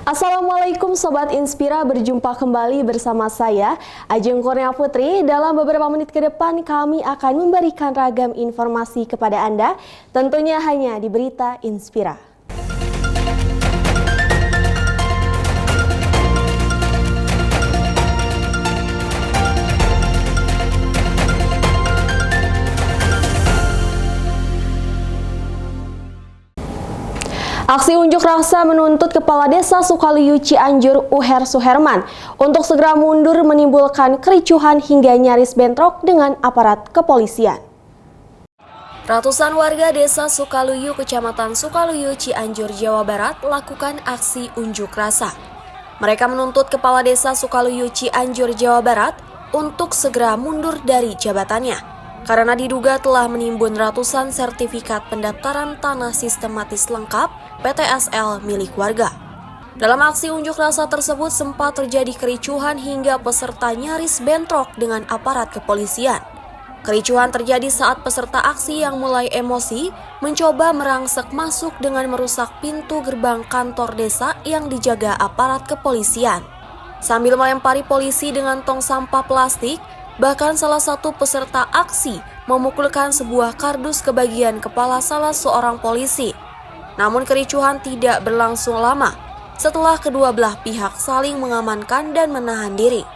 Assalamualaikum Sobat Inspira, berjumpa kembali bersama saya Ajeng Kurnia Putri. Dalam beberapa menit ke depan kami akan memberikan ragam informasi kepada Anda, tentunya hanya di Berita Inspira. Aksi unjuk rasa menuntut Kepala Desa Sukaluyu Cianjur Uher Suherman untuk segera mundur menimbulkan kericuhan hingga nyaris bentrok dengan aparat kepolisian. Ratusan warga Desa Sukaluyu, Kecamatan Sukaluyu, Cianjur, Jawa Barat lakukan aksi unjuk rasa. Mereka menuntut Kepala Desa Sukaluyu Cianjur, Jawa Barat untuk segera mundur dari jabatannya karena diduga telah menimbun ratusan sertifikat pendaftaran tanah sistematis lengkap PTSL milik warga. Dalam aksi unjuk rasa tersebut sempat terjadi kericuhan hingga peserta nyaris bentrok dengan aparat kepolisian. Kericuhan terjadi saat peserta aksi yang mulai emosi mencoba merangsek masuk dengan merusak pintu gerbang kantor desa yang dijaga aparat kepolisian. Sambil melempari polisi dengan tong sampah plastik, bahkan salah satu peserta aksi memukulkan sebuah kardus ke bagian kepala salah seorang polisi. Namun kericuhan tidak berlangsung lama setelah kedua belah pihak saling mengamankan dan menahan diri.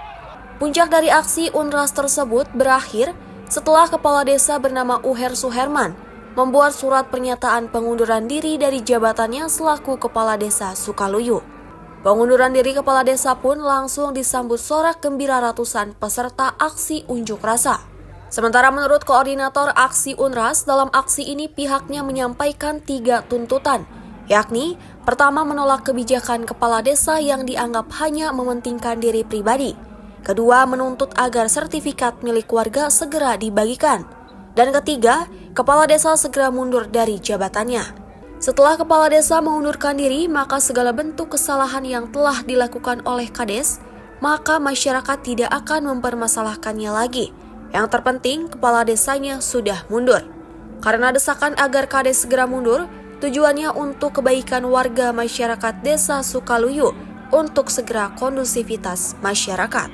Puncak dari aksi unras tersebut berakhir setelah Kepala Desa bernama Uher Suherman membuat surat pernyataan pengunduran diri dari jabatannya selaku Kepala Desa Sukaluyu. Pengunduran diri Kepala Desa pun langsung disambut sorak gembira ratusan peserta aksi unjuk rasa. Sementara menurut koordinator aksi Unras, dalam aksi ini pihaknya menyampaikan 3 tuntutan, yakni pertama menolak kebijakan Kepala Desa yang dianggap hanya mementingkan diri pribadi. Kedua, menuntut agar sertifikat milik warga segera dibagikan. Dan ketiga, Kepala Desa segera mundur dari jabatannya. Setelah Kepala Desa mengundurkan diri, maka segala bentuk kesalahan yang telah dilakukan oleh Kades, maka masyarakat tidak akan mempermasalahkannya lagi. Yang terpenting, Kepala Desanya sudah mundur. Karena desakan agar Kades segera mundur, tujuannya untuk kebaikan warga masyarakat Desa Sukaluyu untuk segera kondusivitas masyarakat.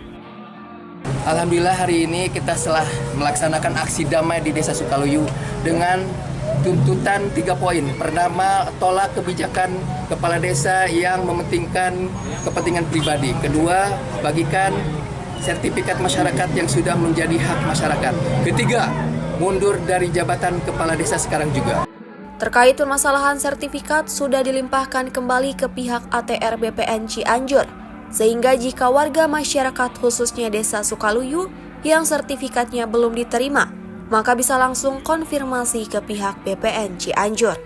Alhamdulillah hari ini kita telah melaksanakan aksi damai di Desa Sukaluyu dengan tuntutan 3 poin. Pertama, tolak kebijakan Kepala Desa yang mementingkan kepentingan pribadi. Kedua, bagikan sertifikat masyarakat yang sudah menjadi hak masyarakat. Ketiga, mundur dari jabatan Kepala Desa sekarang juga. Terkait permasalahan sertifikat sudah dilimpahkan kembali ke pihak ATR BPN Cianjur, sehingga jika warga masyarakat khususnya Desa Sukaluyu yang sertifikatnya belum diterima, maka bisa langsung konfirmasi ke pihak BPN Cianjur.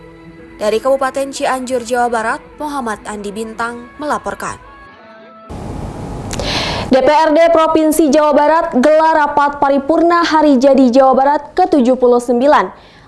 Dari Kabupaten Cianjur, Jawa Barat, Muhammad Andi Bintang melaporkan. DPRD Provinsi Jawa Barat gelar rapat paripurna Hari Jadi Jawa Barat ke-79.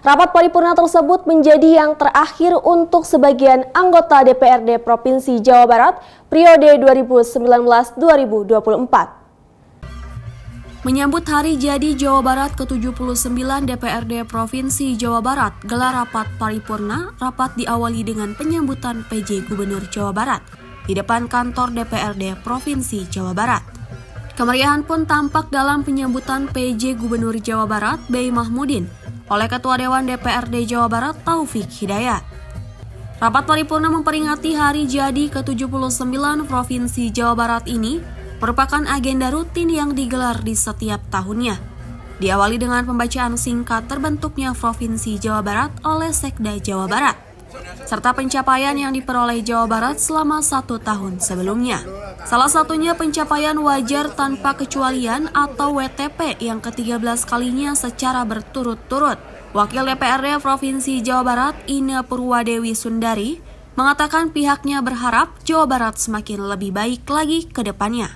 Rapat paripurna tersebut menjadi yang terakhir untuk sebagian anggota DPRD Provinsi Jawa Barat periode 2019-2024. Menyambut Hari Jadi Jawa Barat ke-79 DPRD Provinsi Jawa Barat, gelar rapat paripurna. Rapat diawali dengan penyambutan PJ Gubernur Jawa Barat di depan kantor DPRD Provinsi Jawa Barat. Kemeriahan pun tampak dalam penyambutan PJ Gubernur Jawa Barat B. Mahmudin oleh Ketua Dewan DPRD Jawa Barat Taufik Hidayat. Rapat paripurna memperingati Hari Jadi ke-79 Provinsi Jawa Barat ini merupakan agenda rutin yang digelar di setiap tahunnya. Diawali dengan pembacaan singkat terbentuknya Provinsi Jawa Barat oleh Sekda Jawa Barat, serta pencapaian yang diperoleh Jawa Barat selama 1 tahun sebelumnya. Salah satunya pencapaian wajar tanpa kecualian atau WTP yang ke-13 kalinya secara berturut-turut. Wakil DPRD Provinsi Jawa Barat Ine Purwadewi Sundari mengatakan pihaknya berharap Jawa Barat semakin lebih baik lagi ke depannya.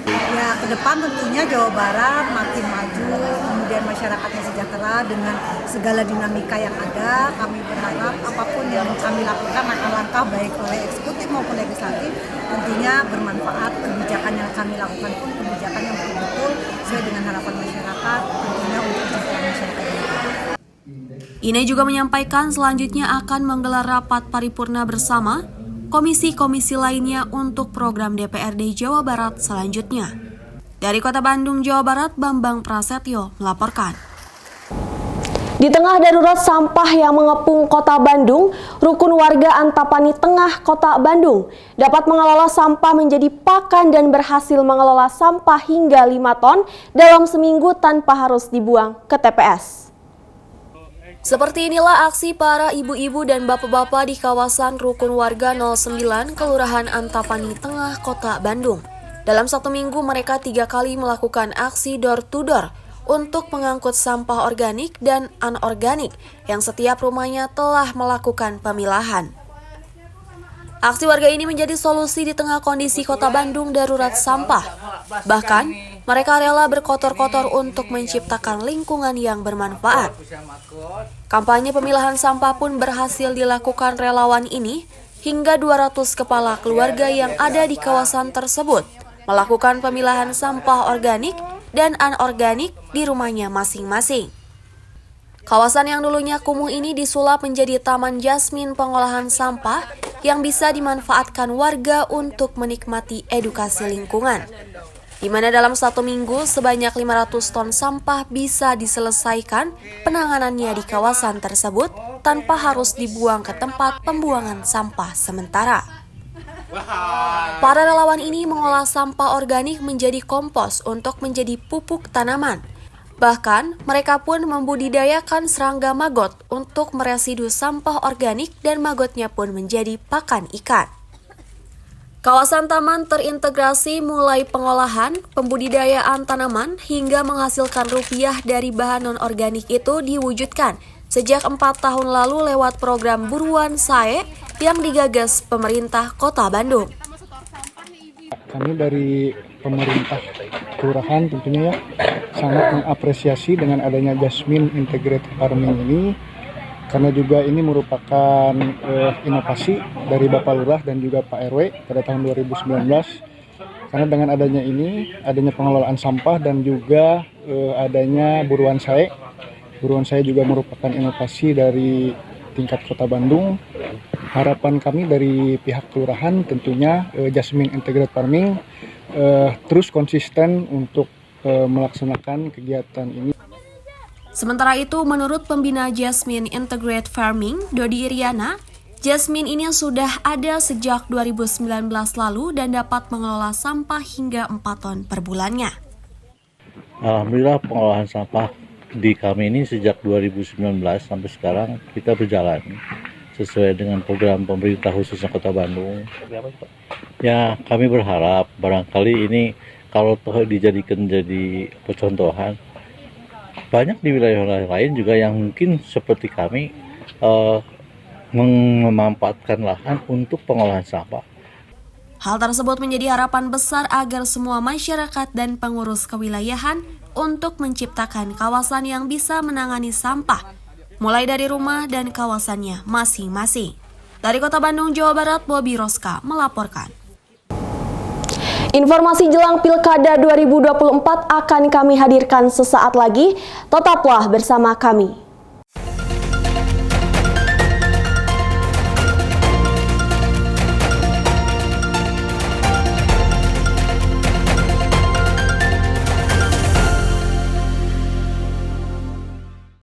Ya, ke depan tentunya Jawa Barat makin maju, kemudian masyarakatnya sejahtera dengan segala dinamika yang ada. Kami berharap apapun yang kami lakukan akan langkah baik oleh eksekutif maupun legislatif tentunya bermanfaat. Kebijakan yang kami lakukan pun kebijakan yang betul-betul sesuai dengan harapan masyarakat, tentunya untuk kesejahteraan masyarakat. Ine juga menyampaikan selanjutnya akan menggelar rapat paripurna bersama komisi-komisi lainnya untuk program DPRD Jawa Barat selanjutnya. Dari Kota Bandung, Jawa Barat, Bambang Prasetyo melaporkan. Di tengah darurat sampah yang mengepung Kota Bandung, rukun warga Antapani Tengah, Kota Bandung dapat mengelola sampah menjadi pakan dan berhasil mengelola sampah hingga 5 ton dalam seminggu tanpa harus dibuang ke TPS. Seperti inilah aksi para ibu-ibu dan bapak-bapak di kawasan Rukun Warga 09 Kelurahan Antapani Tengah, Kota Bandung. Dalam satu minggu mereka 3 kali melakukan aksi door-to-door untuk mengangkut sampah organik dan anorganik yang setiap rumahnya telah melakukan pemilahan. Aksi warga ini menjadi solusi di tengah kondisi Kota Bandung darurat sampah. Bahkan, mereka rela berkotor-kotor untuk menciptakan lingkungan yang bermanfaat. Kampanye pemilahan sampah pun berhasil dilakukan relawan ini hingga 200 kepala keluarga yang ada di kawasan tersebut melakukan pemilahan sampah organik dan anorganik di rumahnya masing-masing. Kawasan yang dulunya kumuh ini disulap menjadi taman jasmin pengolahan sampah yang bisa dimanfaatkan warga untuk menikmati edukasi lingkungan. Di mana dalam satu minggu sebanyak 500 ton sampah bisa diselesaikan penanganannya di kawasan tersebut tanpa harus dibuang ke tempat pembuangan sampah sementara. Para relawan ini mengolah sampah organik menjadi kompos untuk menjadi pupuk tanaman. Bahkan, mereka pun membudidayakan serangga maggot untuk meresidu sampah organik dan maggotnya pun menjadi pakan ikan. Kawasan taman terintegrasi mulai pengolahan, pembudidayaan tanaman hingga menghasilkan rupiah dari bahan non-organik itu diwujudkan sejak 4 tahun lalu lewat program Buruan Sae yang digagas pemerintah Kota Bandung. Kami dari pemerintah kelurahan tentunya sangat mengapresiasi dengan adanya Jasmine Integrated Farming ini, karena juga ini merupakan inovasi dari Bapak Lurah dan juga Pak RW pada tahun 2019. Karena dengan adanya ini, adanya pengelolaan sampah dan juga adanya Buruan Sae. Buruan Sae juga merupakan inovasi dari tingkat Kota Bandung. Harapan kami dari pihak kelurahan tentunya Jasmine Integrated Farming terus konsisten untuk melaksanakan kegiatan ini. Sementara itu, menurut pembina Jasmine Integrated Farming, Dodi Iriana, Jasmine ini sudah ada sejak 2019 lalu dan dapat mengelola sampah hingga 4 ton per bulannya. Alhamdulillah pengolahan sampah di kami ini sejak 2019 sampai sekarang kita berjalan sesuai dengan program pemerintah khususnya Kota Bandung. Ya, kami berharap barangkali ini kalau toh dijadikan jadi percontohan, banyak di wilayah lain juga yang mungkin seperti kami memanfaatkan lahan untuk pengolahan sampah. Hal tersebut menjadi harapan besar agar semua masyarakat dan pengurus kewilayahan untuk menciptakan kawasan yang bisa menangani sampah, mulai dari rumah dan kawasannya masing-masing. Dari Kota Bandung, Jawa Barat, Bobi Roska melaporkan. Informasi jelang Pilkada 2024 akan kami hadirkan sesaat lagi. Tetaplah bersama kami.